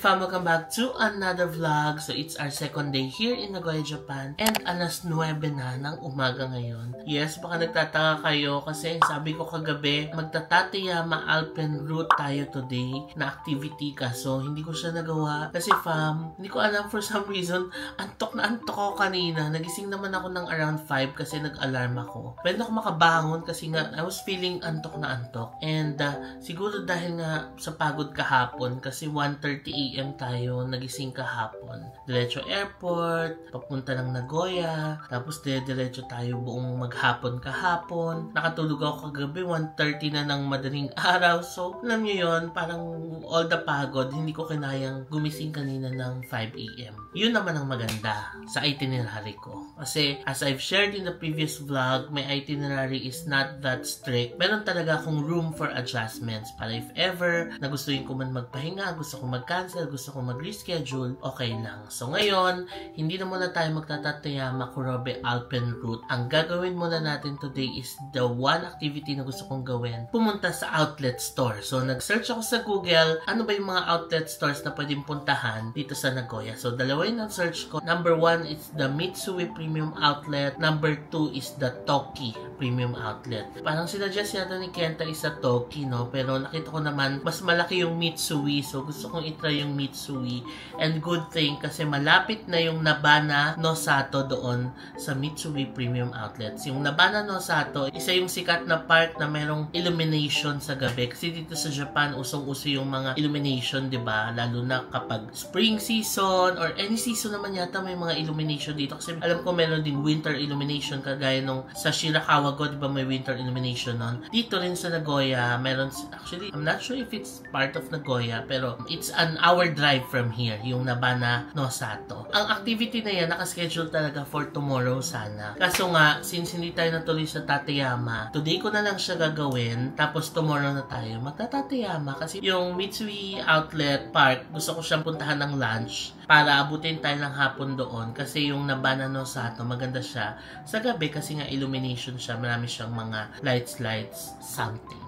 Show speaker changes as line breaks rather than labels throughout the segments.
fam! Welcome back to another vlog. So it's our second day here in Nagoya, Japan. And alas 9 na ng umaga ngayon. Yes, baka nagtataka kayo kasi sabi ko kagabi, magta-Tateyama Alpenroute tayo today na activity kaso hindi ko siya nagawa. Kasi fam, hindi ko alam for some reason, antok na antok ako kanina. Nagising naman ako ng around 5 kasi nag-alarm ako. Pwede ako makabangon kasi nga I was feeling antok na antok. And siguro dahil nga sa pagod kahapon kasi 1:30 AM tayo nagising kahapon. Diretso airport, papunta ng Nagoya, tapos diretso tayo buong maghapon kahapon. Nakatulog ako kagabi, 1:30 na ng madaling araw. So, alam nyo yun, parang all the pagod, hindi ko kinayang gumising kanina ng 5 AM. Yun naman ang maganda sa itinerary ko. Kasi, as I've shared in the previous vlog, my itinerary is not that strict. Meron talaga akong room for adjustments para if ever na gustuin ko man magpahinga, gusto ko mag-cancel, gusto ko mag-reschedule, okay lang. So ngayon, hindi na muna tayo magta-Tateyama Kurobe Alpenroute. Ang gagawin muna natin today is the one activity na gusto kong gawin, pumunta sa outlet store. So nag-search ako sa Google, ano ba yung mga outlet stores na pwedeng puntahan dito sa Nagoya. So dalawa yung search ko. Number 1 is the Mitsui Premium Outlet. Number 2 is the Toki Premium Outlet. Parang sinadjust yata ni Kenta is sa Toki, no? Pero nakita ko naman, mas malaki yung Mitsui. So gusto kong itry yung Mitsui. And good thing kasi malapit na yung Nabana Nosato doon sa Mitsui Premium Outlets. Yung Nabana Nosato, isa yung sikat na park na merong illumination sa gabi. Kasi dito sa Japan, usong-uso yung mga illumination, diba? Lalo na kapag spring season or any season naman yata may mga illumination dito. Kasi alam ko meron din winter illumination kagaya nung sa Shirakawa-go, diba may winter illumination nun. Dito rin sa Nagoya, meron, actually, I'm not sure if it's part of Nagoya, pero it's an hour drive from here, yung Nabana Nosato. Ang activity na yan, nakaschedule talaga for tomorrow sana. Kaso nga, since hindi tayo natuloy sa Tateyama, today ko na lang siya gagawin, tapos tomorrow na tayo magta-Tateyama. Kasi yung Mitsui Outlet Park, gusto ko siyang puntahan ng lunch para abutin tayo ng hapon doon. Kasi yung Nabana Nosato, maganda siya sa gabi kasi nga illumination siya. Marami siyang mga lights, something.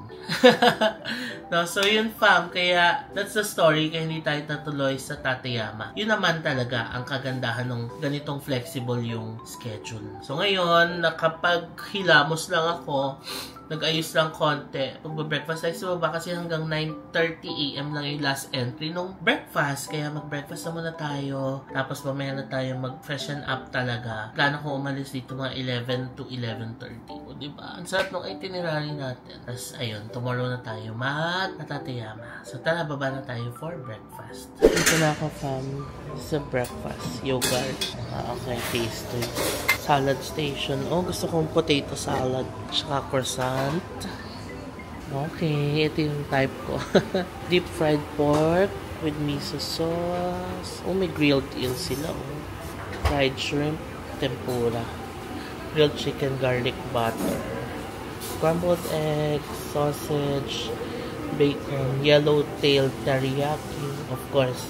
No, so yun fam, kaya that's the story kaya hindi tayo natuloy sa Tateyama. Yun naman talaga ang kagandahan ng ganitong flexible yung schedule. So ngayon, nakapaghilamos lang ako, nag-ayos lang konti. Pag-breakfast tayo sa baba kasi hanggang 9:30 AM lang yung last entry nung breakfast. Kaya mag-breakfast na muna tayo. Tapos mamaya na tayo mag-freshen up talaga. Plano ko umalis dito mga 11 to 11:30. O diba? Ang sarap ng itinerary natin. Tapos ayun, tomorrow na tayo mag-Tateyama. So tara, baba na tayo for breakfast. Dito na ako fam sa breakfast. Yogurt. Okay, tasty. Salad station. Oh, gusto kong potato salad. Tsaka croissant. Okay, ito yung type ko. Deep fried pork with miso sauce. Oh, may grilled eel sila. Oh. Fried shrimp, tempura. Grilled chicken, garlic butter. Scrambled egg, sausage, bacon, yellow-tailed teriyaki. Of course,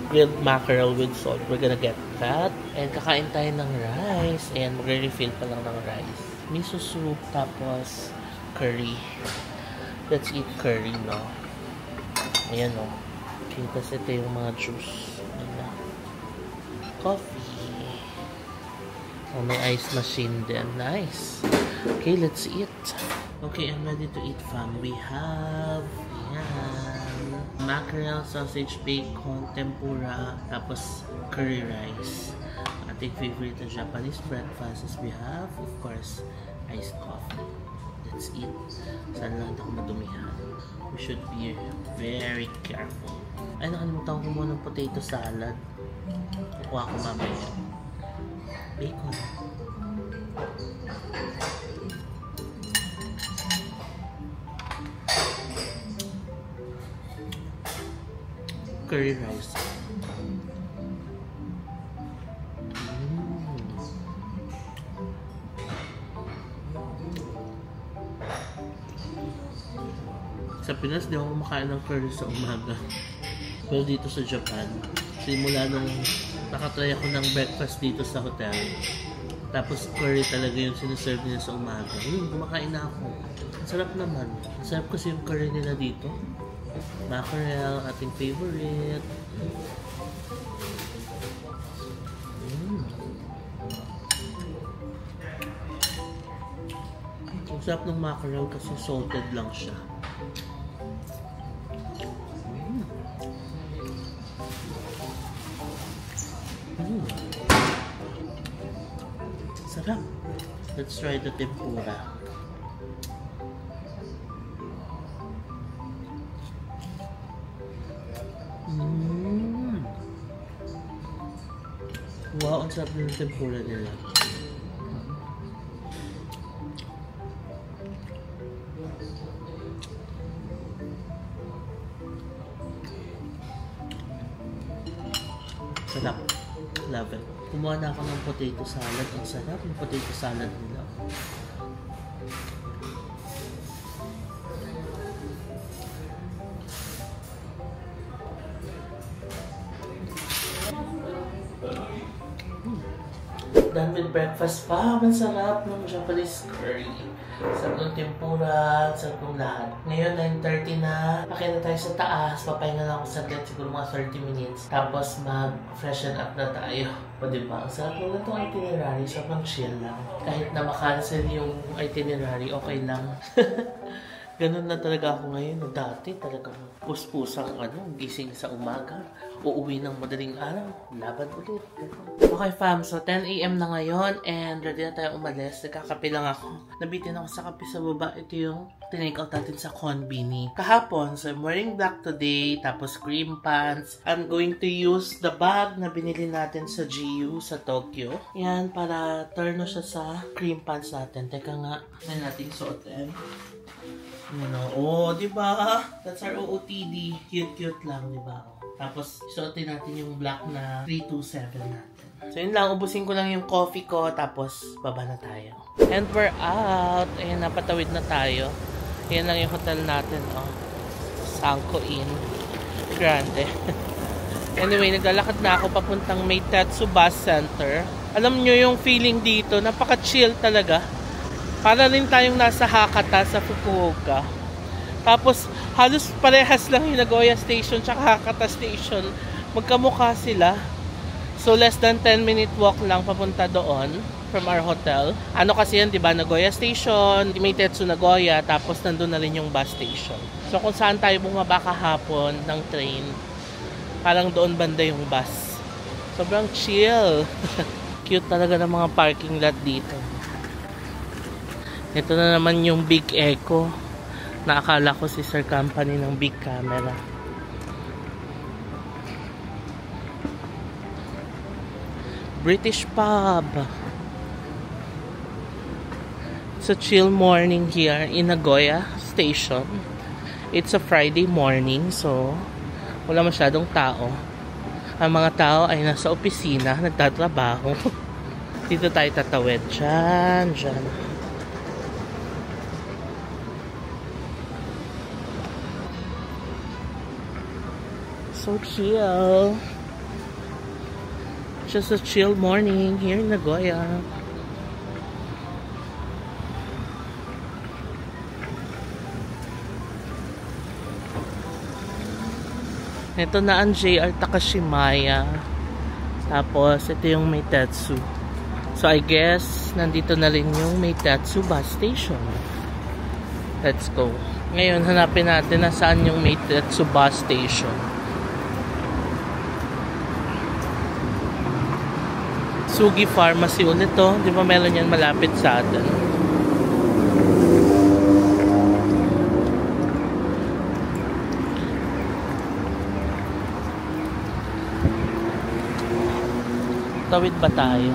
grilled mackerel with salt. We're gonna get that. And kakain tayo ng rice. And magre-refill pa lang ng rice. Miso soup, tapos curry. Let's eat curry, no? Ayan, no? Okay, tapos ito yung mga juice. Ayan. Coffee. Oh, may ice machine din. Nice. Okay, let's eat. Okay, I'm ready to eat, fam. We have, ayan, mackerel, sausage, bacon, tempura, tapos curry rice. Ating favorite na Japanese breakfast is we have, of course, iced coffee. Let's eat. Sana lang ito madumihan. We should be very careful. Ay, nakalimutan ko muna ng potato salad. Kukuha ko mamaya. Bacon. Curry rice. Sa Pinas, di ako kumakain ng curry sa umaga. Pero dito sa Japan, simula nung nakatry ako ng breakfast dito sa hotel, tapos curry talaga yung sinaserve nila sa umaga. Kumakain na ako. Ang sarap naman. Ang sarap kasi yung curry nila dito. Mackerel, ating favorite. Ang sarap ng mackerel kasi salted lang siya. Sarap. Let's try the tempura. Wow, ang sarap ng tempura nila. Sarap. Love it. Kumuha na ako ng potato salad. Ang sarap yung potato salad nila. Done with breakfast pa. Ang sarap ng Japanese curry. Sarap ng tempura, sarap ng lahat. Ngayon, 9:30 na. Pakita na tayo sa taas. Papahinga na ako saglit, siguro mga 30 minutes. Tapos mag-freshen up na tayo. O diba? Ang sarap lang na itong itinerary. Sarap ng chill lang. Kahit na makancel yung itinerary, okay lang. Ganun na talaga ako ngayon. Dati talagang puspusang gising sa umaga. Uuwi ng madaling araw. Laban ulit. Okay fam, so 10 AM na ngayon and ready na tayo umalis. Nagkakape lang ako. Nabitin ako sa kape sa baba. Ito yung tinake out natin sa Konbini. Kahapon, so I'm wearing black today. Tapos cream pants. I'm going to use the bag na binili natin sa GU sa Tokyo. Yan, para turn na siya sa cream pants natin. Teka nga, na natin suotin. Oh, diba? That's our OOTD. Cute-cute lang, diba? Tapos, suotin natin yung black na 327 natin. So, yun lang. Ubusin ko lang yung coffee ko. Tapos, baba na tayo. And we're out. Ayan, napatawid na tayo. Ayan lang yung hotel natin, oh. Sanko Inn. Grande. Anyway, naglalakad na ako papuntang Meitetsu Bus Center. Alam nyo yung feeling dito. Napaka-chill talaga. Para rin tayong nasa Hakata sa Fukuoka. Tapos, halos parehas lang yung Nagoya Station tsaka Hakata Station. Magkamukha sila. So, less than 10-minute walk lang papunta doon from our hotel. Ano kasi yan, diba? Nagoya Station, Meitetsu Nagoya, tapos nandun na rin yung bus station. So, kung saan tayo bumaba kahapon ng train, parang doon banda yung bus. Sobrang chill. Cute talaga ng mga parking lot dito. Ito na naman yung Big Echo. Naakala ko sister company ng Big Camera. British pub. It's a chill morning here in Nagoya Station. It's a Friday morning, so wala masyadong tao. Ang mga tao ay nasa opisina, nagtatrabaho. Dito tayo tatawid. Diyan. So chill. Just a chill morning here in Nagoya. Ito na ang JR Takashimaya. Tapos ito yung Meitetsu. So I guess nandito na rin yung Meitetsu bus station. Let's go. Ngayon hanapin natin na saan yung Meitetsu bus station. Sugi Pharmacy ulit to. Di ba meron yan malapit sa atin? Tawid ba tayo?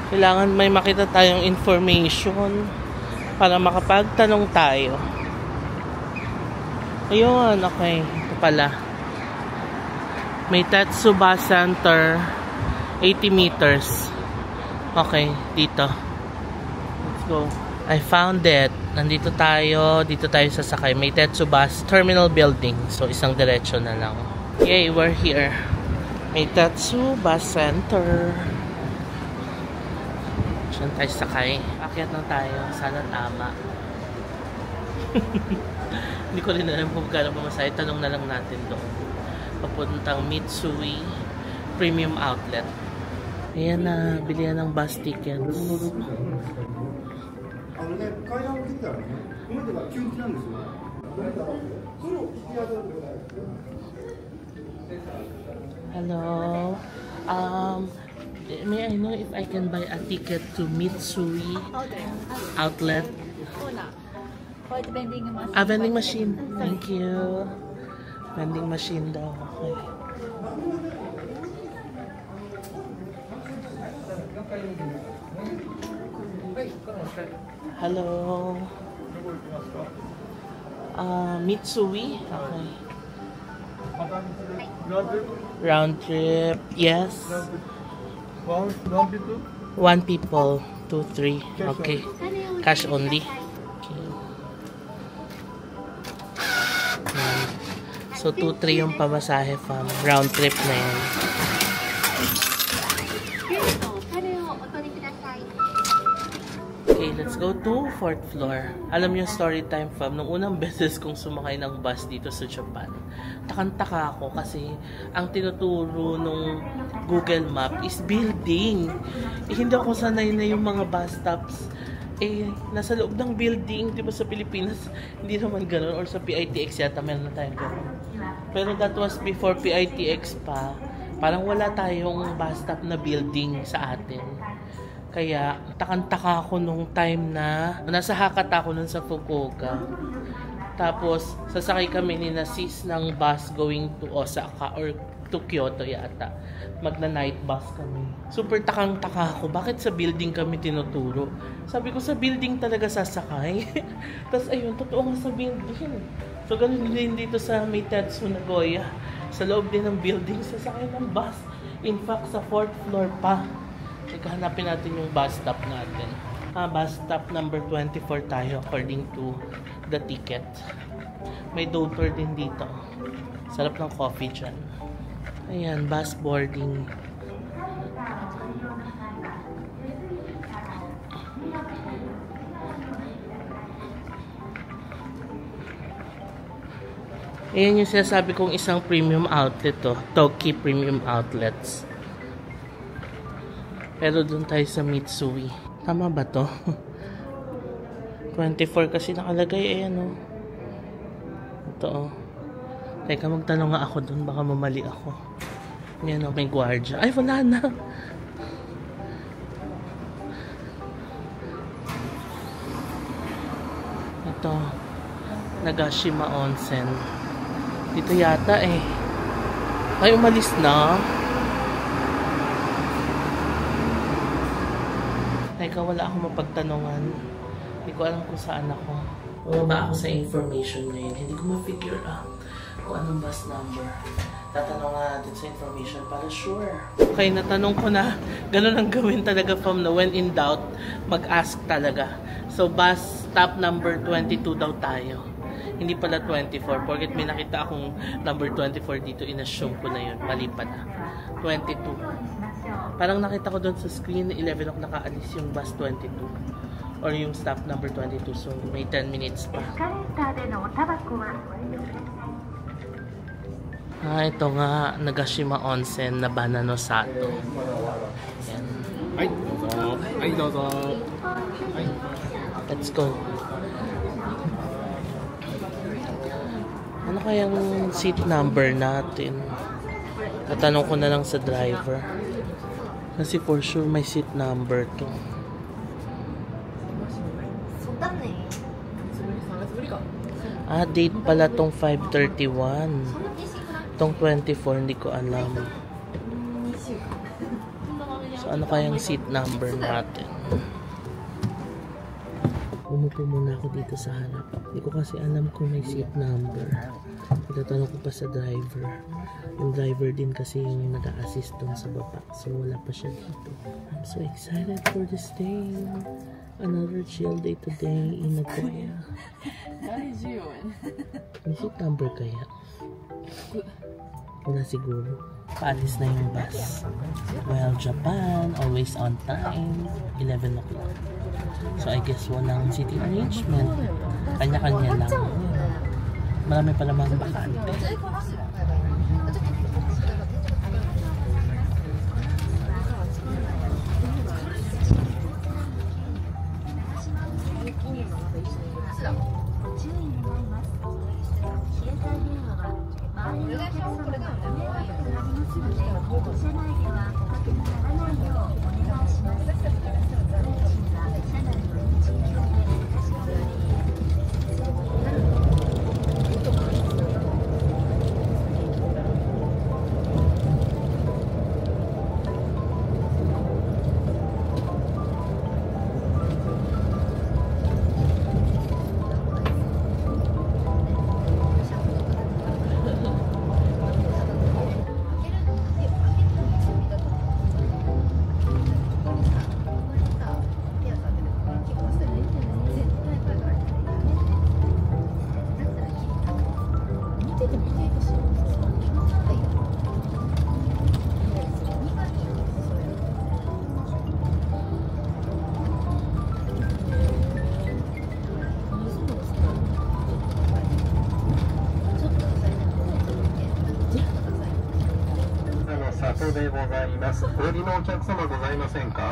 Kailangan may makita tayong information para makapagtanong tayo. Ayun, okay. Ito pala. Meitetsu Bus Center, 80 meters. Okay, dito. Let's go. I found it. Nandito tayo. Dito tayo sasakay. Meitetsu Bus Terminal Building. So, isang diretsyo na lang. Yay, we're here. Meitatsu Bus Center. Saan tayo sakay? Akyat na tayo. Sana tama. Hindi ko rin alam kung gano'n pamasahe. Tanong na lang natin doon. Papuntang Mitsui Premium Outlet. Ayan na, bilihan ng bus tickets. Hello. May I know if I can buy a ticket to Mitsui Outlet? Vending machine. Thank you. Vending machine daw. Okay. Hello. Mitsui. Okay. Round trip. Yes. One people. 2, 3. Okay. Cash only. Okay. So 2, 3 yung pamasahe fam. Round trip na yan. Okay, let's go to 4th floor. Alam niyo story time fam, nung unang beses kong sumakay ng bus dito sa Japan, takang-taka ako kasi ang tinuturo nung Google Map is building. Hindi ako sanay na yung mga bus stops nasa loob ng building. Diba sa Pilipinas, hindi naman ganun. Or sa PITX yata, meron na tayong ganun. Pero that was before PITX pa. Parang wala tayong bus stop na building sa atin. Kaya, takang-taka ako nung time na nasa Hakata ako nun sa Fukuoka. Tapos, sasakay kami ni Sis ng bus going to Osaka or to Kyoto yata. Magna-night bus kami. Super takang-taka ako. Bakit sa building kami tinuturo? Sabi ko, sa building talaga sasakay. Tapos, ayun, totoo nga sa building. So, ganun din dito sa Meitatsu Nagoya. Sa loob din ng building, sasakay ng bus. In fact, sa 4th floor pa. Teka, hanapin natin yung bus stop natin. Bus stop number 24 tayo according to the ticket. May daughter din dito. Sarap ng coffee dyan. Ayan, bus boarding. Ayan yung sinasabi kong isang premium outlet to. Toki Premium Outlets. Pero doon tayo sa Mitsui. Tama ba to? 24 kasi nakalagay. Ayan o. Ito o. Teka, magtanong nga ako doon. Baka mamali ako. Ayan o, may gwardiya. Ay, wala na. Ito. Nagashima Onsen. Dito yata eh. Ay, umalis na. Teka, wala akong mapagtanungan. Hindi ko alam kung saan ako. Bumaba ako sa information ngayon. Hindi ko ma-figure out kung anong bus number. Tatanong nga natin sa information para sure. Okay, natanong ko na. Ganun ang gawin talaga from na when in doubt, mag-ask talaga. So, bus stop number 22 daw tayo. Hindi pala 24. Porket may nakita akong number 24 dito, in-assume ko na yun. Mali pala. 22. Parang nakita ko doon sa screen, 11 o'clock nakaalis yung bus 22. Or yung stop number 22. So, may 10 minutes pa. Ito nga, Nagashima Onsen na Banano-sato. Yan. Let's go. Ano kayang seat number natin? Tatanong ko na lang sa driver. Kasi for sure may seat number to. Date pala tong 5:31. Tong 24 hindi ko alam. So ano kayang seat number natin? Umupo muna ako dito sa harap. Hindi ko kasi alam kung may seat number. Itatanong ko pa sa driver. Yung driver din kasi yung nag-a-assist dun sa baba. So wala pa siya dito. I'm so excited for this day. Another chill day today in Nagoya. May seat number kaya? Wala siguro. Paalis na yung bus. Well, Japan, always on time. 11 o'clock. So, I guess walang seating arrangement. Kanya-kanya lang. Marami pa namang bakante.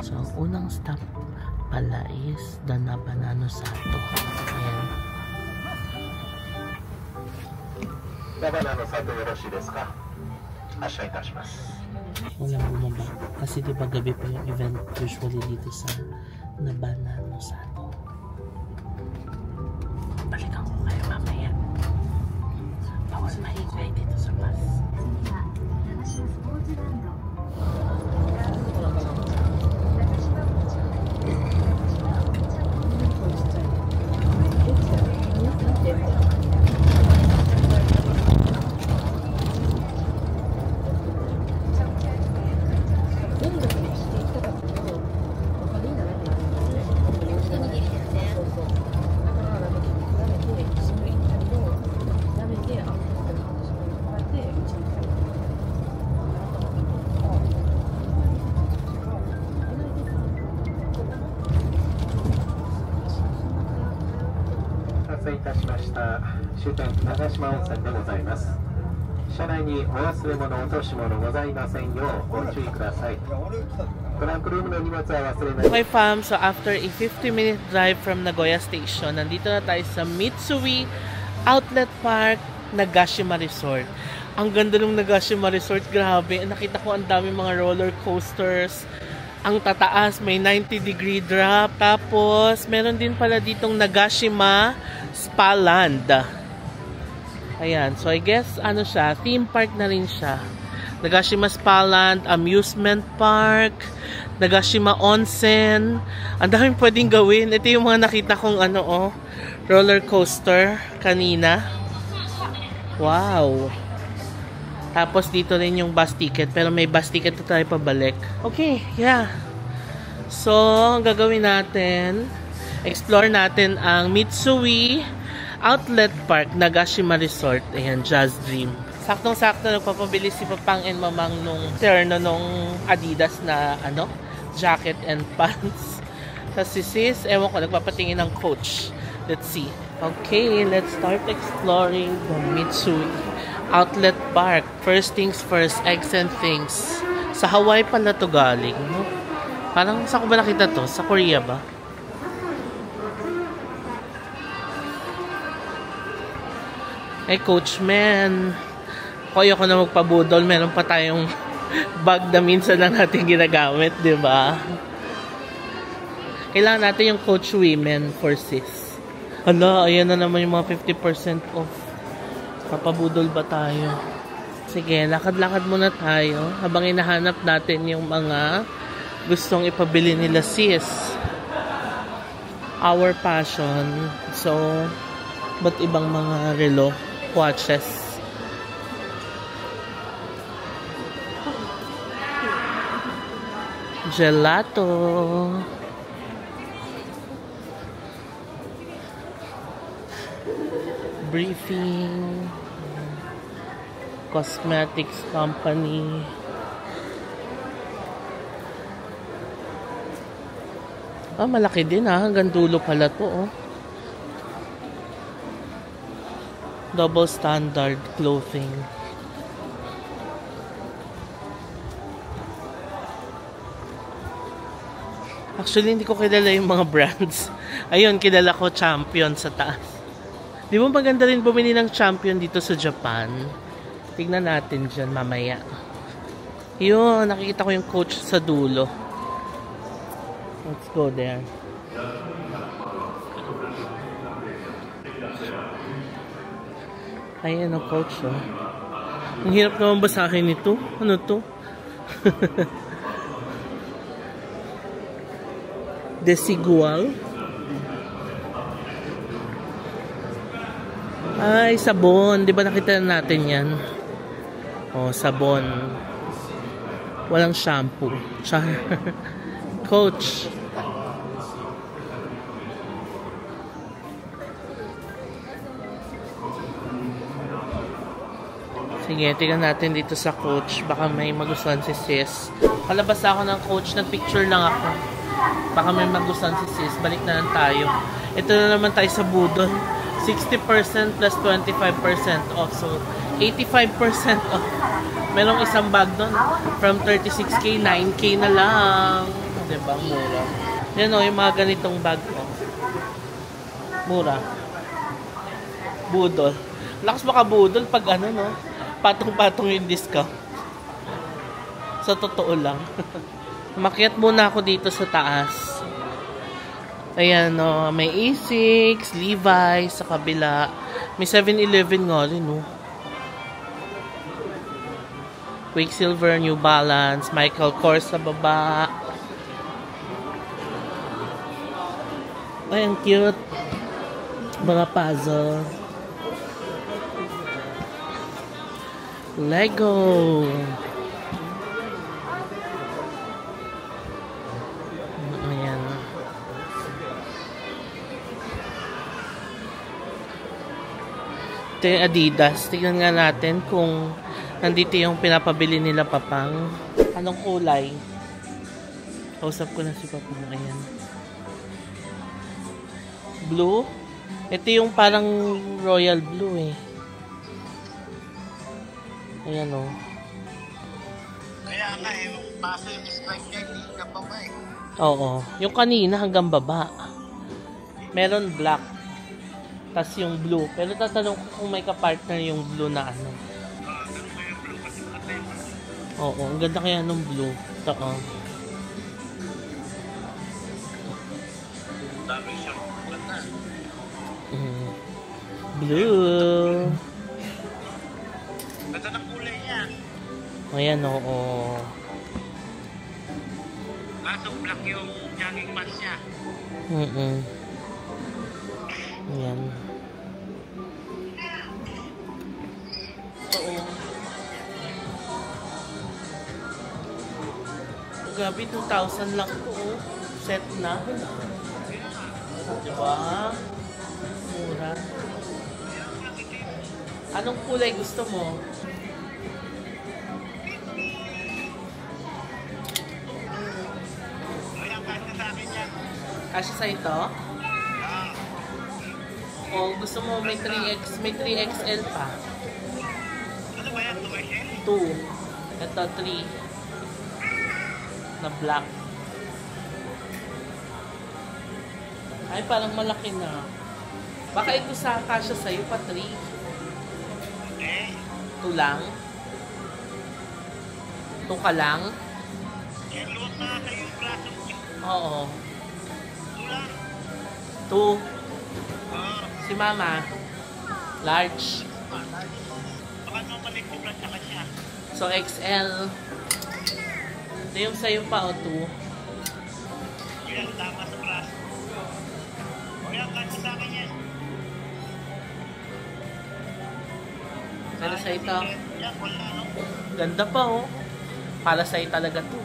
So, ang unang stop pala is Danabanano Sato. Ayan. Danabanano Sato, yoroshiii desu ka? Asha itashimasu. Walang bumaba. Kasi diba gabi pa yung event usually dito sa Nabanano Sato. Balikan ko kayo mamaya. Bawal maingay dito sa bus. Okay fam, so after a 50-minute drive from Nagoya Station, nandito na tayo sa Mitsui Outlet Park, Nagashima Resort. Ang ganda ng Nagashima Resort, grabe. Nakita ko ang dami mga roller coasters. Ang tataas, may 90-degree drop. Tapos, meron din pala ditong Nagashima Spa Land. Ayan, so I guess, ano siya, theme park na rin siya. Nagashima Spa Land, Amusement Park, Nagashima Onsen. Ang daming pwedeng gawin. Ito yung mga nakita kong roller coaster kanina. Wow. Tapos dito rin yung bus ticket, pero may bus ticket na tayo pabalik. Okay, yeah. So, ang gagawin natin, explore natin ang Mitsui Outlet Park, Nagashima Resort. Ayan, Jazz Dream. Saktong-sakto nagpapabili si Papang and Mamang nung terno nung Adidas na jacket and pants. Kasi sis, ewan ko, nagpapatingin ng coach. Let's see. Okay, let's start exploring the Mitsui Outlet Park. First things first, eggs and things. Sa Hawaii pala to galing, no? Parang saan ko ba nakita to? Sa Korea ba? Hey, Coach Man. Kaya ko na magpabudol. Meron pa tayong bag na minsan lang natin ginagamit, di ba? Kailangan natin yung Coach Women for sis. Hala, ayan na naman yung mga 50% off. Papabudol ba tayo? Sige, lakad-lakad muna tayo habang hinahanap natin yung mga gustong ipabili nila sis. Our passion. So, ba't ibang mga relo? Watches. Gelato. Briefing. Cosmetics company. Ah, malaki din ah. Hanggang dulo pala to oh. Double standard clothing. Actually, hindi ko kilala yung mga brands. Ayun, kilala ko Champion sa taas. Di ba maganda rin bumili ng Champion dito sa Japan? Tignan natin dyan mamaya. Yun, nakikita ko yung Coach sa dulo. Let's go there. Ayan ang Coach oh. Ang hirap naman basahin ito. Ano to? Desigual. Ay, sabon. Di ba nakita natin yan? Oh, sabon. Walang shampoo. Coach. Sige, tingnan natin dito sa Coach. Baka may magustuhan si sis. Palabas ako ng Coach. Nag-picture lang ako. Baka may magustuhan si sis. Balik na lang tayo. Ito na naman tayo sa Budol. 60% plus 25% off. So, 85% off. Merong isang bag doon. From 36K, 9K na lang. Diba? Mura. Yan o, yung mga ganitong bag ko. Mura. Budol. Lakas baka Budol pag ano, no? Patong-patong yung discount. Sa totoo lang. Makiat muna ako dito sa taas. Ayan, no? May Asics, Levi's sa kabila. May 7-Eleven nga rin, no? Quicksilver, New Balance, Michael Kors sa baba. Ay, ang cute. Mga puzzle. Lego. Ayan. Ito yung Adidas. Tignan nga natin kung nandito yung pinapabili nila Papang. Anong kulay? Kausap ko na si Papang. Ayan. Blue? Ito yung parang royal blue eh. Ayan o.
Kaya nga eh, paso yung strike niya, hindi ka pa ba eh.
Oo. Yung kanina hanggang baba. Meron black. Tas yung blue. Pero tatanong ko kung may kapartner yung blue na ano.
Ganun ba yung blue kasi patay mo?
Oo. Ang ganda kaya nung blue. Ito o.
Dami siyang ganda.
Blue.
Ganda ng kulay niya.
Ayan oo.
Kaso black yung jogging pants niya.
Ayan. Oo. Grabe, 2,000 lang po. Set na. Diba? Mura. Anong kulay gusto mo?
Kaya kasi sa akin yan.
Kasi sa ito? O gusto mo may 3X, may 3XL pa.
Ano ba yan?
2. Ito 3. Na black. Ay, parang malaki na. Baka ito sa kasya sa'yo pa 3.
Eh,
2 lang? 2 ka lang?
yan luwag na kayo yung braso mo.
Oo.
Tulang.
2. Si mama. Large.
Baka naman malik yung braso ka siya.
So, XL. Ito yung sa'yo pa o 2.
Yan, tama sa braso. Kaya kasi sa akin yan.
Pero sa ito,
Yan, wala no?
ganda pa oh. Para sa'yo talaga to.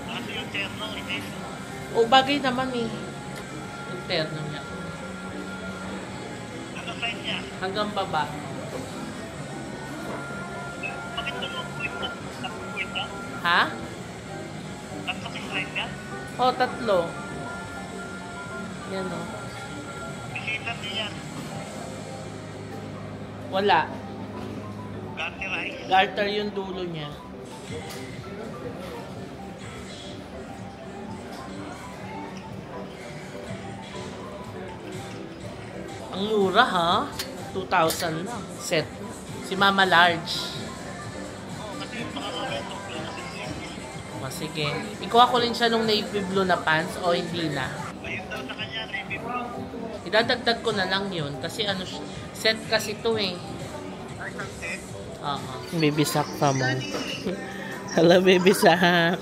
Kaso yung terno, hindi.
O, bagay naman eh. Yung terno niya.
Ano size niya?
Hanggang baba. Oh, 3. Yan o.
Bisita din yan.
Wala.
Garter rice.
Garter yung dulo niya. Ang mura ha? 2,000 lang. Set. Si Mama Large.
Kasi yung pakakamento.
O, sige. Ikuha ko rin siya nung navy blue na pants o hindi na.
Ayun daw sa kanya, navy blue.
Idadagdag ko na lang yun kasi ano, set kasi to eh.
Ay, set.
Oo. Baby sack pa mo. Hello, baby sack.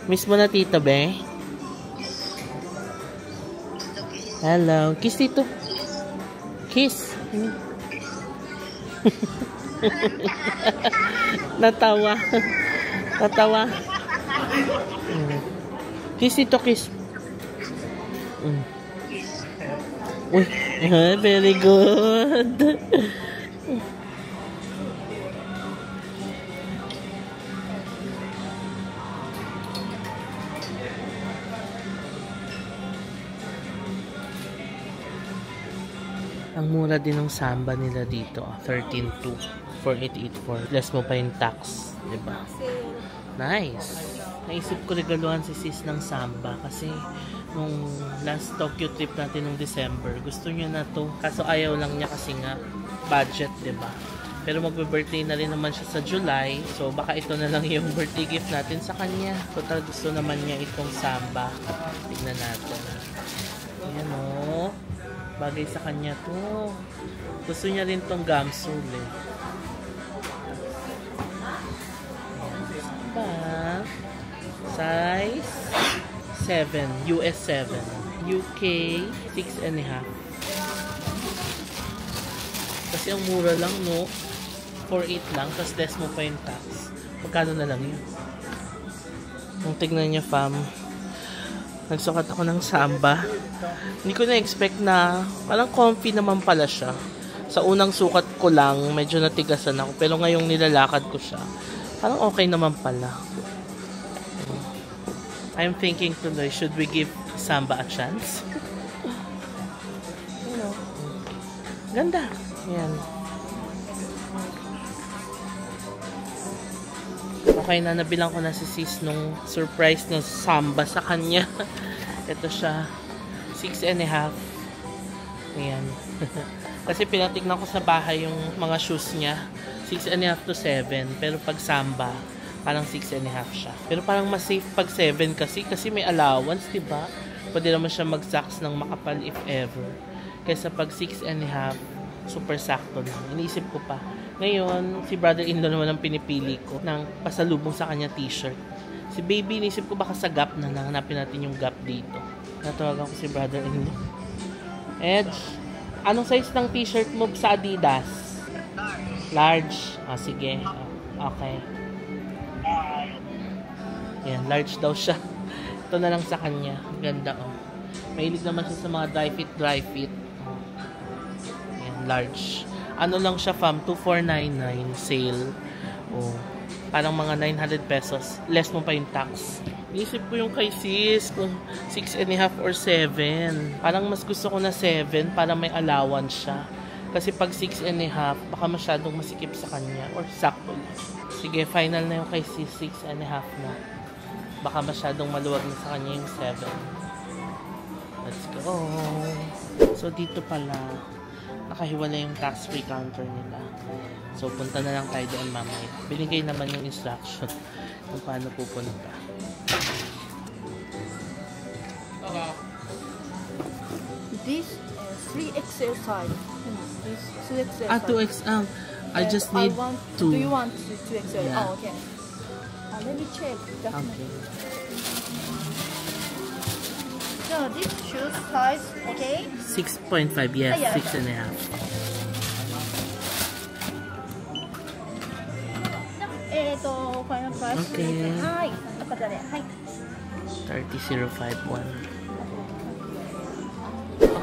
Miss mo na tita, be? Hello. Kiss dito. Kiss. Natawa. Natawa. Kiss dito, kiss. Uy. Very good. Ang mura din ng samba nila dito. 13,200. 4,884. Less mo pa yung tax. Diba? Nice. Naisip ko regaluhan si sis ng samba kasi nung last Tokyo trip natin nung December, gusto niya na to. Kaso ayaw lang niya kasi nga budget, diba? Pero magbe-birthday na rin naman siya sa July. So baka ito na lang yung birthday gift natin sa kanya. Total gusto naman niya itong samba. Tignan natin. Ayan o. Bagay sa kanya to. Gusto niya rin tong gamsul eh. Samba. Size 7. US 7. UK 6.5. Kasi ang mura lang, no? 4.8 lang, tapos less mo pa yung tax. Magkano na lang yun? Kung tignan niya, fam, nagsukat ako ng samba. Hindi ko na-expect na parang comfy naman pala siya. Sa unang sukat ko lang, medyo natigasan ako. Pero ngayong nilalakad ko siya, parang okay naman pala. I'm thinking tuloy, should we give samba a chance? You know. Ganda. Yan. Okay na, nabilang ko na si sis nung surprise na samba sa kanya. Ito siya. 6.5. Ayan. Kasi pinatignan ko sa bahay yung mga shoes niya. 6.5 to 7. Pero pag samba, parang 6.5 siya. Pero parang mas safe pag 7 kasi may allowance, diba? Pwede naman siya mag-socks ng makapal if ever. Kaysa pag 6.5, super sakto lang. Iniisip ko pa. Ngayon, si brother-in-law naman ang pinipili ko ng pasalubong sa kanya t-shirt. Si baby, iniisip ko baka sa Gap na hanapin natin yung Gap dito. Natawagan ko si brother-in-law. Edge, anong size ng t-shirt mo sa Adidas? Large. Ah, sige. Okay. Ayan, large daw siya. Ito na lang sa kanya. Ganda, oh. Mahilig naman siya sa mga dry fit. Ayan, large. Ano lang siya, fam? 2,499 sale. Oh. Parang mga 900 pesos. Less mo pa yung tax. Iisip ko yung kay sis kung 6.5 or 7. Parang mas gusto ko na 7 para may allowance siya. Kasi pag 6.5, baka masyadong masikip sa kanya. Or sakto lang. Sige, final na yung kay sis. 6.5 na. Baka masyadong maluwag na sa kanya yung 7. Let's go. So, dito pala, nakahiwala yung tax-free counter nila. So, punta na lang tayo doon mamaya. Binigay naman yung instruction kung paano pupunta.
This 3XL size. This 2XL size.
2XL. I just need 2.
Do you want 2XL?
Yeah.
Oh, okay. Let me check.
Okay.
So, this shoe size, okay?
6.5, yes.
Yeah.
6.5.
ファイナルプライス。
Okay.
はい。あ、こちらで。はい。
30,051.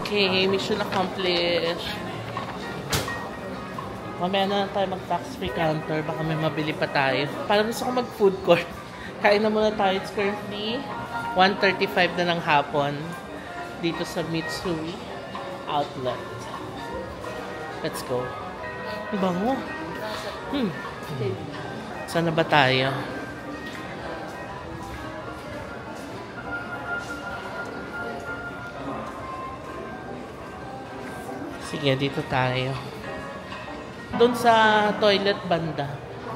Okay, mission accomplished. Mamaya na tayo mag-tax free counter. Baka may mabili pa tayo. Parang gusto ko mag-food court. Kain na muna tayo. It's currently 1:35 na ng hapon dito sa Mitsui Outlet. Let's go. Ang bango. Saan na ba tayo? Sige, dito tayo. Doon sa toilet banda,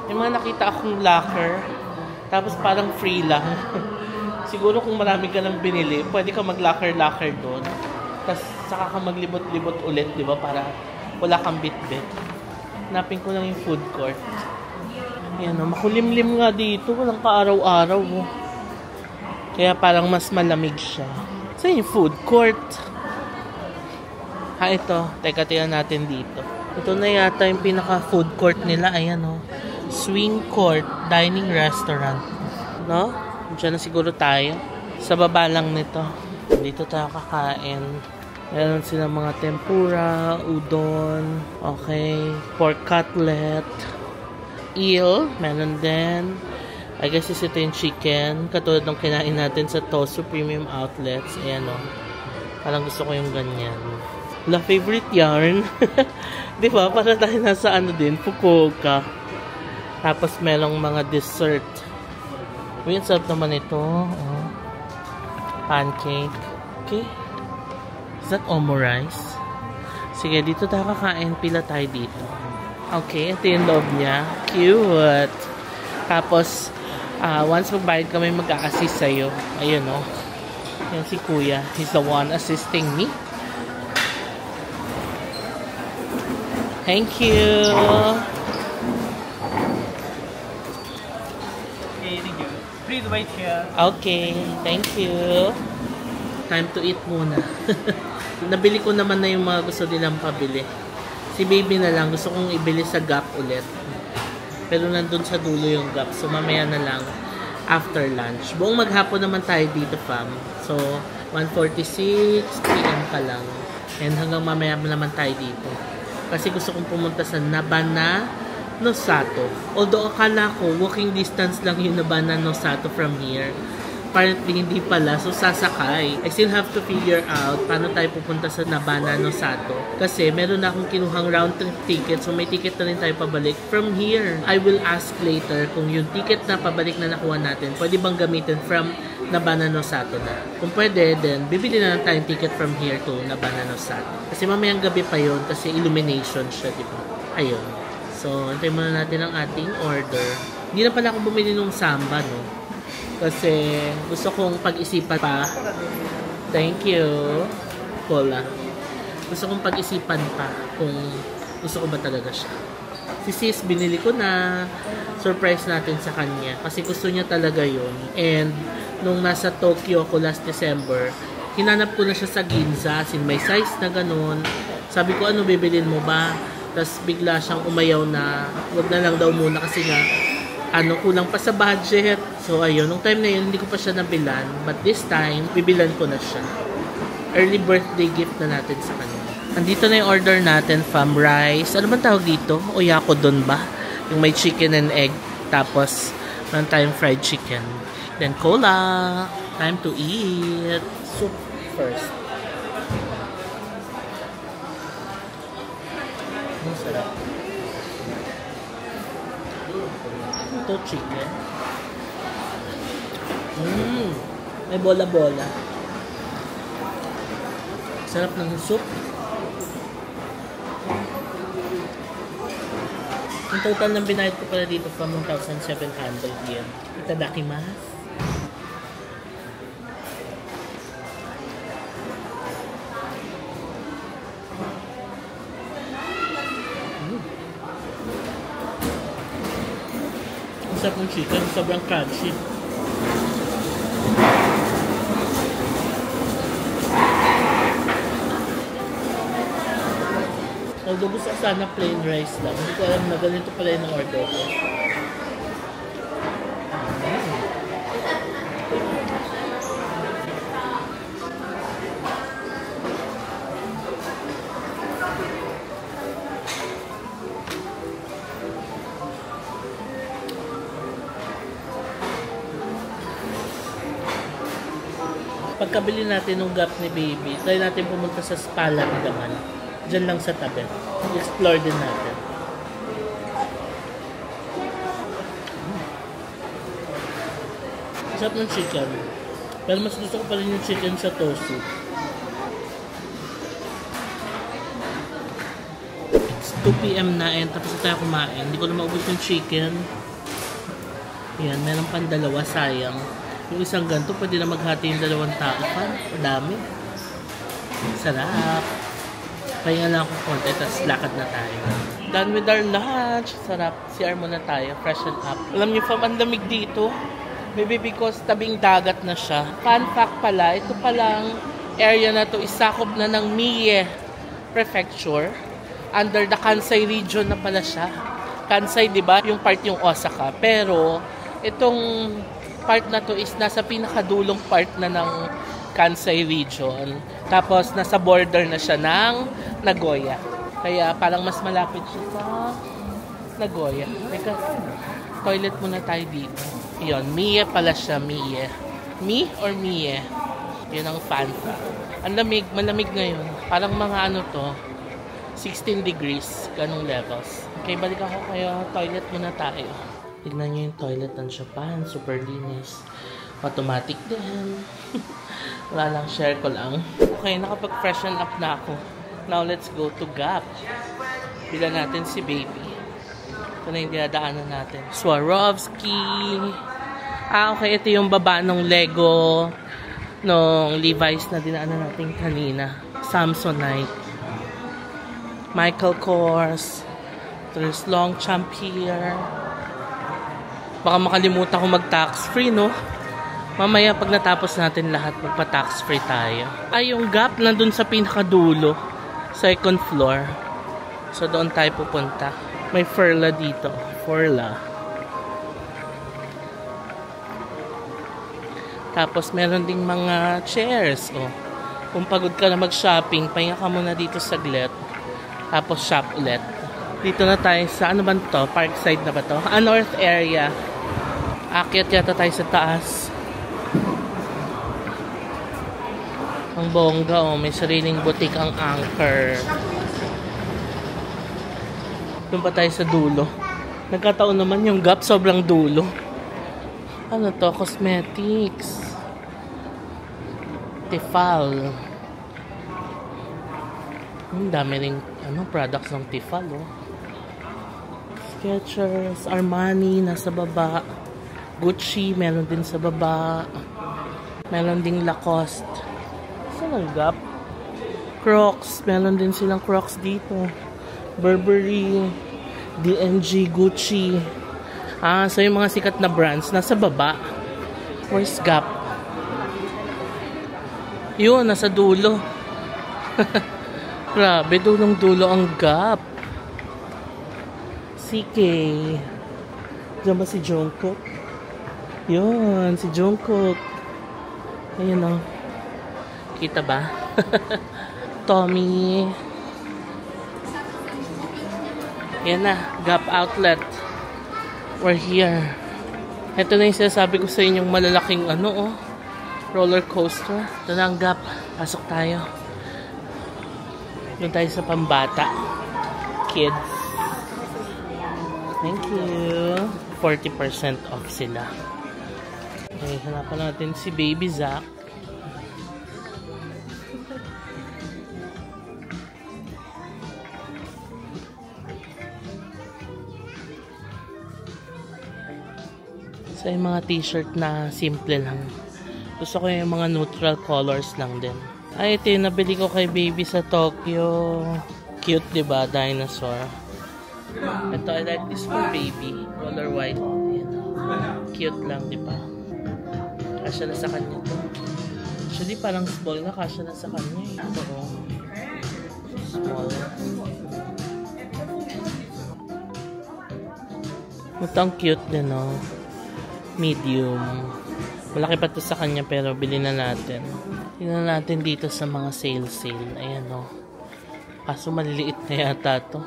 may mga nakita akong locker. Tapos parang free lang. Siguro kung marami ka nang binili, pwede ka mag-locker doon. Tapos saka ka maglibot-libot ulit, di ba? Para wala kang bit-bit. Hanapin ko lang yung food court. Ayan o, makulimlim nga dito. Walang kaaraw-araw. Kaya parang mas malamig siya. Saan yung food court? Ito. Teka, tingnan natin dito. Ito na yata yung pinaka-food court nila. Ayan o. Swing Court Dining Restaurant. No? Diyan na siguro tayo. Sa baba lang nito. Dito tayo kakain. Meron silang mga tempura, udon, okay, pork cutlet, eel, meron din. I guess ito yung chicken. Katulad ng kinain natin sa Tosu Premium Outlets. Ayan o. Parang gusto ko yung ganyan. La favorite yarn. Diba? Para tayo nasa ano din, Fukuoka. Tapos merong mga dessert. Uy, ang sarap naman ito. Oh. Pancake. Okay. Is that omurice? Sige, dito tayo kakain. Pila tayo dito. Okay, ito yung loob niya. Cute. Tapos, once magbayad kami, mag-a-assist sa'yo. Ayun, oh. Yan si Kuya. He's the one assisting me. Thank you.
Okay, thank you. Please wait here.
Okay, thank you. Time to eat muna. Nabili ko naman na yung mga gusto nilang pabili. Si baby na lang, gusto kong ibili sa Gap ulit. Pero nandun sa dulo yung Gap. So mamaya na lang after lunch. Buong maghapon naman tayo dito, fam. So 1:46 PM pa lang. And hanggang mamaya naman tayo dito. Kasi gusto kong pumunta sa Nabana Nosato. Although akala ko walking distance lang yung Nabana Nosato from here. Apparently hindi pala, so sasakay. I still have to figure out paano tayo pupunta sa Nabana Nosato. Kasi meron na akong kinuhang round trip ticket, so may ticket na rin tayo pabalik from here. I will ask later kung yung ticket na pabalik na nakuha natin, pwede bang gamitin from Nabana Nosato na. Kung pwede, then bibili na lang tayong ticket from here to Nabana Nosato. Kasi mamayang gabi pa yon kasi illumination siya, di ba? Ayun. So, antayin muna natin ang ating order. Hindi na pala ako bumili ng samba, no? Kasi gusto kong pag-isipan pa. Thank you. Cola. Gusto kong pag-isipan pa kung gusto ko ba talaga siya. Si sis, binili ko na. Surprise natin sa kanya. Kasi gusto niya talaga yun. And nung nasa Tokyo ako last December, hinanap ko na siya sa Ginza. As in, may size na ganun. Sabi ko, ano bibilin mo ba? Tapos bigla siyang umayaw na wag na lang daw muna kasi nga kulang pa sa budget. So, ayun. Nung time na yun, hindi ko pa siya nabilan. But this time, bibilan ko na siya. Early birthday gift na natin sa kanya. Andito na yung order natin, fam. Rice. Ano bang tawag dito? Oyakodon ba? Yung may chicken and egg. Tapos, meron tayong fried chicken. Then, cola. Time to eat. Soup first. Ang sarap. Ito, chicken. May bola-bola. Sarap ng soup. Ang total ng binayad ko pala dito from 1,700 yen. Itadakimasu. Ang sarap ng chicken. Sobrang crunchy. Although gusto ko sana plain rice lang. Hindi ko alam na ganito pala yung order ko. Pagkabili natin ng Gap ni baby, try natin pumunta sa spa lang naman. Diyan lang sa tabi. Explore din natin. Sarap ng chicken. Pero mas gusto ko pa rin yung chicken sa tofu. It's 2 PM na and tapos na tayo kumain. Hindi ko na maubos yung chicken. Yan, meron pang dalawa, sayang. Yung isang ganito, pwede na maghati yung 2 tao pa. Madami. Sarap. Pahinga lang ako konti, tapos lakad na tayo. Done with our lunch. Sarap. CR muna tayo. Freshen up. Alam niyo pa, ang lamig dito. Maybe because tabing dagat na siya. Fun fact pala, ito palang area na to isakop na ng Mie Prefecture. Under the Kansai region na pala siya. Kansai, di ba? Yung part yung Osaka. Pero, itong part na to is nasa pinakadulong part na ng Kansai region. Tapos, nasa border na siya ng Nagoya. Kaya, parang mas malapit siya sa Nagoya. Teka, toilet muna tayo dito. Yun, Mie pala siya, Mie. Mi or Mie? Yun ang fan fact. Ang lamig, malamig ngayon. Parang mga ano to, 16 degrees, ganong levels. Okay, balik ako kayo. Toilet muna tayo. Tignan nyo yung toilet ng Japan. Super linis. Automatic din. Wala lang, share ko lang. Okay, nakapag-freshen up na ako. Now, let's go to Gap. Bila natin si baby. Ito na yung dinadaanan natin. Swarovski. Okay. Ito yung baba ng Lego nung Levi's na dinaanan natin kanina. Samsonite. Michael Kors. There's Longchamp here. Baka makalimutan ko mag-tax free, no? Mamaya pag natapos natin lahat, magpa-tax free tayo. Ay, yung Gap nandun sa pinakadulo. Second floor. So, doon tayo pupunta. May Furla dito. Furla. Tapos, meron ding mga chairs. Oh. Kung pagod ka na mag-shopping, pahinga ka muna dito saglit. Tapos, shop ulit. Dito na tayo sa, ano ba to? Parkside na ba to? North area. Akyat yata tayo sa taas. Ang bongga, oh. May sariling butik ang Anchor. Doon pa tayo sa dulo. Nagkataon naman yung Gap sobrang dulo. Ano to? Cosmetics. Tefal. Dami rin products ng Tefal, oh. Skechers, Armani nasa baba. Gucci meron din sa baba. Meron ding Lacoste. Saan ang Gap? Crocs, meron din silang Crocs dito. Burberry, D&G, Gucci. So yung mga sikat na brands nasa baba. Where's Gap? Yun, nasa dulo. Grabe, dulong dulo ang Gap. CK. Diyan ba si Jungkook? Yun, si Jungkook. Ayun, oh. Kita ba? Tommy. Yan na, Gap Outlet. We're here. Ito na yung sinasabi ko sa inyong malalaking roller coaster. Ito na ang Gap. Pasok tayo. Doon tayo sa pambata. Kids. Thank you. 40% off sila. Okay, hanapan natin si Baby Zack. So, yung mga t-shirt na simple lang. Gusto ko yung mga neutral colors lang din. Ay, ito yung nabili ko kay baby sa Tokyo. Cute, diba? Dinosaur. Ito, I like this for baby. Color white. Cute lang, diba? Kasya na sa kanya to. Actually, parang small na. Kasya na sa kanya. Ito, oh. Small. Ito ang cute din, oh. Medium. Malaki pa to sa kanya pero bili na natin. Tingnan natin dito sa mga sale. Ayan, o. Kaso maliliit na yata to.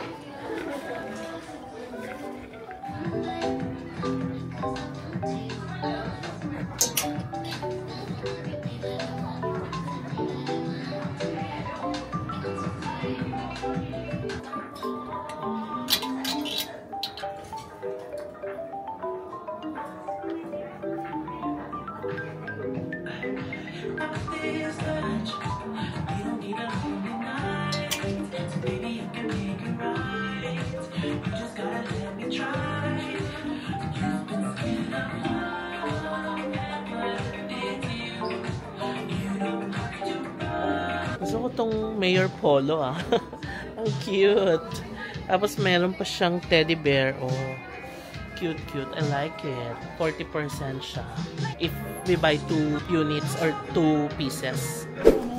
Gusto ko tong Mayor Polo ah. Ang cute. Tapos meron pa siyang teddy bear. Oh, cute. I like it. 40% siya. If we buy 2 units or 2 pieces.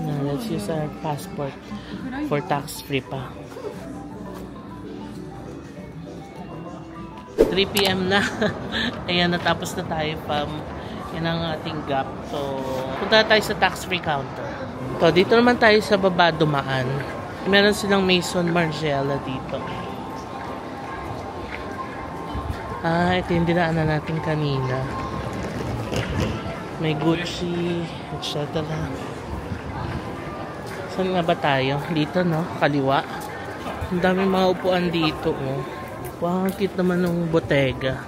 Now, let's use our passport for tax-free pa. 3 PM na. Ayan, natapos na tayo from yan ang ating gap. So, punta tayo sa tax-free counter. So, dito naman tayo sa baba dumaan. Meron silang Maison Margiela dito. Ah, ito yung dinaanan natin kanina. May Gucci, etc. Saan nga ba tayo? Dito, no? Kaliwa. Ang daming mga upuan dito, oh. Wow, cute naman ng Bottega.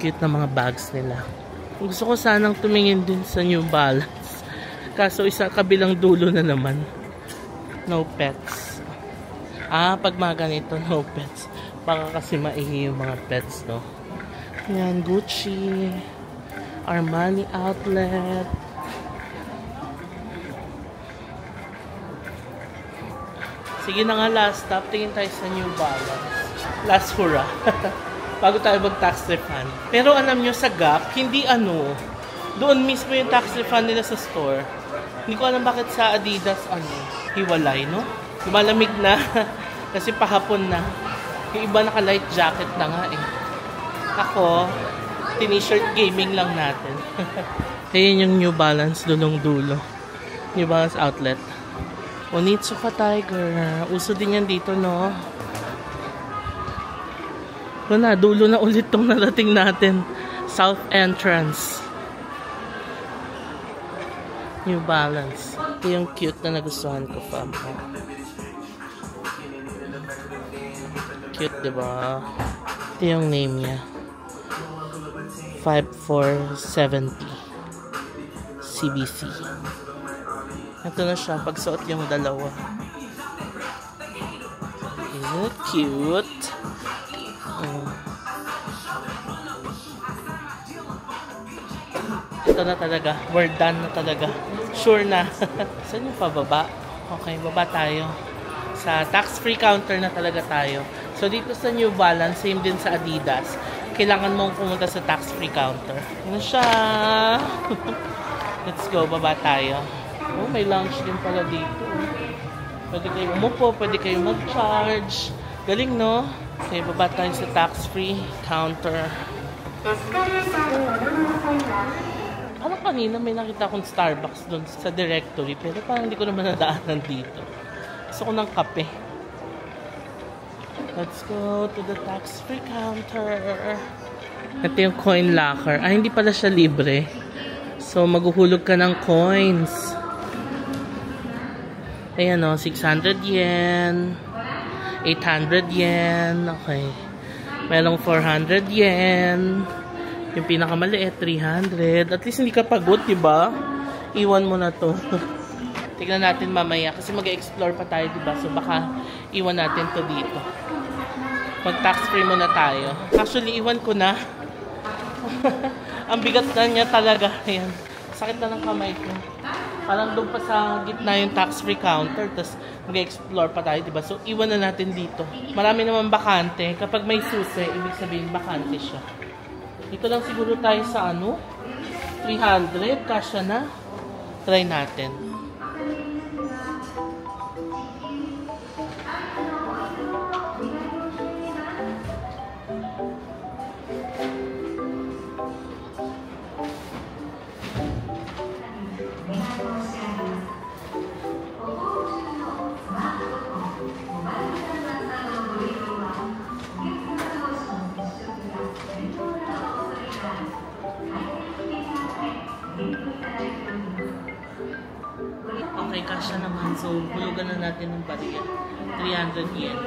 Cute na mga bags nila. Gusto ko sanang tumingin din sa New Balance. Kaso isa kabilang dulo na naman. No pets. Ah, pag mga ganito, no pets. Baka kasi maihi yung mga pets, no? Yan, Gucci. Armani Outlet. Sige na nga, last stop. Tingin tayo sa New Balance. Last hurrah. Bago tayo mag-tax refund. Pero alam nyo, sa Gap, hindi ano, doon mismo yung tax refund nila sa store. Hindi ko alam bakit sa Adidas, hiwalay, no? Lumalamig na. Kasi pahapon na. Yung iba naka-light jacket na nga eh. Ako, t-shirt gaming lang natin. Ayan yung New Balance, dulong-dulo. New Balance outlet. Onitsuka Tiger. Uso din yan dito, no? Ito na, dulo na ulit tong narating natin. South Entrance. New Balance. Ito yung cute na nagustuhan ko, fam. Cute, diba? Ito yung name niya. 5470 CBC. Ito na siya, pagsuot yung dalawa. Isn't it cute? Ito na talaga. We're done na talaga. Sure na. Saan yung pababa? Okay, baba tayo. Sa tax-free counter na talaga tayo. So, dito sa New Balance, same din sa Adidas. Kailangan mong pumunta sa tax-free counter. Ano siya? Let's go, baba tayo. Oh, may lunch din pala dito. Pwede kayo umupo, pwede kayo mag-charge. Galing, no? Okay, baba tayo sa tax-free counter. Ano kanina may nakita akong Starbucks doon sa directory, pero parang hindi ko naman nadaanan dito. Gusto ko ng kape. Let's go to the tax-free counter. Ito yung coin locker. Ah, hindi pala siya libre. So, maghuhulog ka ng coins. Ayan o, 600 yen. 800 yen. Okay. Merong 400 yen. Yung pinakamaliit, 300. At least hindi ka pagod, diba? Iwan mo na to. Tignan natin mamaya. Kasi mag-explore pa tayo, diba? So, baka iwan natin to dito. Mag-tax free muna tayo. Actually, iwan ko na. Ang bigat na niya talaga. Ayan. Sakit na ng kamay ko. Parang doon pa sa gitna yung tax-free counter. Tapos mag-explore pa tayo, diba? So, iwan na natin dito. Marami naman bakante. Kapag may susi, ibig sabihin bakante siya. Dito lang siguro tayo sa 300. Kasya na. Try natin. Okay, kasya naman. So, hulugan na natin ng bariya. 300 yen.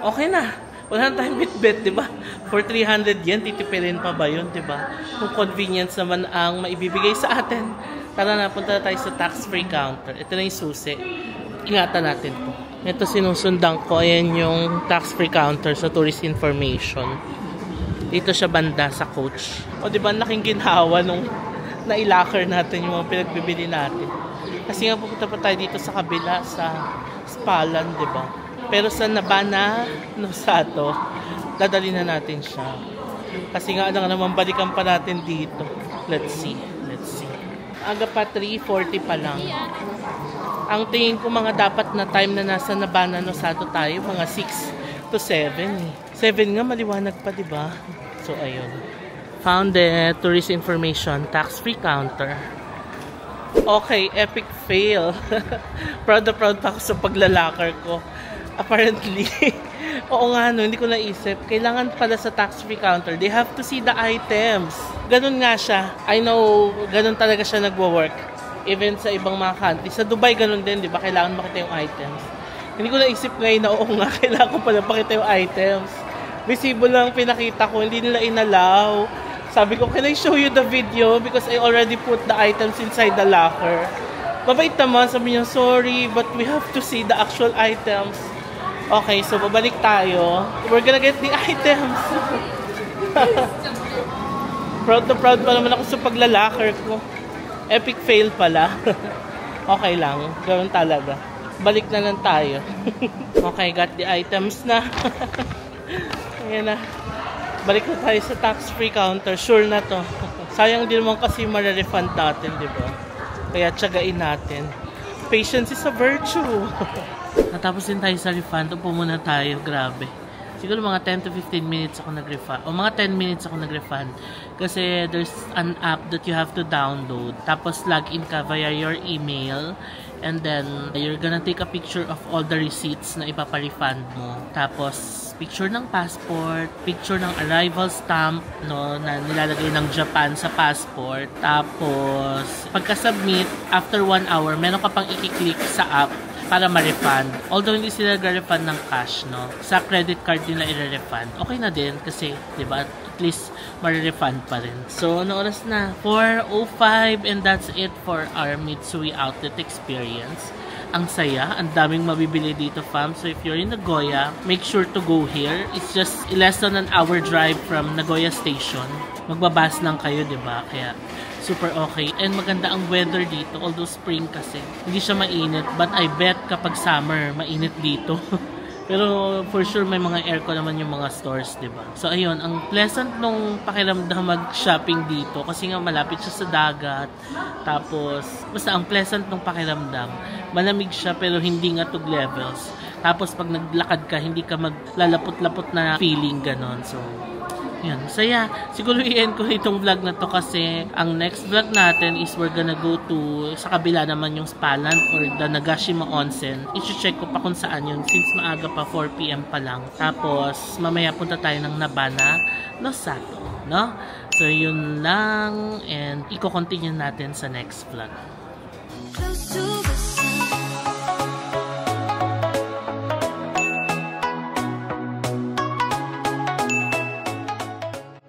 Okay na. Wala na tayong bitbit, di ba? For 300 yen, titipirin pa ba yun, di ba? Kung convenience naman ang maibibigay sa atin. Tara na, punta na tayo sa tax-free counter. Ito na yung susi. Ingatan natin po. Ito sinusundan ko. Ayan yung tax-free counter sa tourist information. Dito siya banda sa coach. O di ba, laking ginhawa nung na-locker natin yung mga pinagbibili natin. Kasi nga pupunta pa tayo dito sa kabila sa Spalan, di ba? Pero sa Nabana no Sato, dadali na natin siya. Kasi nga ano naman balikan pa natin dito. Let's see. Aga pa 3:40 pa lang. Ang tingin ko mga dapat na time na nasa Nabana no Sato tayo, mga 6 to 7. 7 nga maliwanag pa, di ba? So ayun. Found the tourist information tax-free counter. Okay, epic fail. Proud na proud pa ako sa paglalakar ko. Apparently, oo nga no, hindi ko naisip. Kailangan pala sa tax-free counter, they have to see the items. Ganun nga siya. I know, ganun talaga siya nagwo-work. Even sa ibang mga country. Sa Dubai, ganun din, di ba? Kailangan makita yung items. Hindi ko naisip ngayon na oo nga, kailangan ko pala pakita yung items. Visible lang pinakita ko, hindi nila inalaw. Sabi ko, can I show you the video? Because I already put the items inside the locker. Mabait naman, sabi niya, sorry, but we have to see the actual items. Okay, so babalik tayo. We're gonna get the items. Proud na proud pa naman ako sa paglalakar ko. Epic fail pala. Okay lang, gawin talaga. Balik na lang tayo. Okay, got the items na. Ayan na. Balik na tayo sa tax-free counter. Sure na to. Sayang din naman kasi ma-refund natin, di ba? Kaya tsagain natin. Patience is a virtue. Natapos din tayo sa refund. Upo muna tayo. Grabe. Siguro mga 10 to 15 minutes ako nag-refund. O mga 10 minutes ako nag-refund. Kasi there's an app that you have to download. Tapos login ka via your email. And then you're gonna take a picture of all the receipts na ipapa-refund mo. Tapos picture ng passport, picture ng arrival stamp, no, na nilalagay ng Japan sa passport. Tapos pagka-submit, after 1 hour, meron ka pang i-click sa app para ma-refund. Although hindi sila nag-refund ng cash, no? Sa credit card nila i-refund. Okay na din kasi, 'di ba? At least ma-refund pa rin. So, ano oras na? 4:05 and that's it for our Mitsui Outlet experience. Ang saya, ang daming mabibili dito, fam. So if you're in Nagoya, make sure to go here. It's just less than an hour drive from Nagoya Station. Magbabas lang kayo, 'di ba? Kaya super okay. And maganda ang weather dito, although spring kasi. Hindi siya mainit, but I bet kapag summer, mainit dito. Pero for sure may mga aircon naman yung mga stores, 'di ba? So ayun, ang pleasant nung pakiramdam mag-shopping dito kasi nga malapit siya sa dagat. Tapos basta ang pleasant nung pakiramdam. Malamig siya pero hindi nga tug levels. Tapos pag naglakad ka, hindi ka maglalapot-lapot na feeling ganon. So yun, saya. Siguro i-end ko itong vlog na to kasi ang next vlog natin is we're gonna go to sa kabila naman yung Spalan or the Nagashima Onsen. I-check ko pa kung saan yun since maaga pa 4 PM pa lang. Tapos mamaya punta tayo ng Nabana no Sato, no? So yun lang and i-continue natin sa next vlog.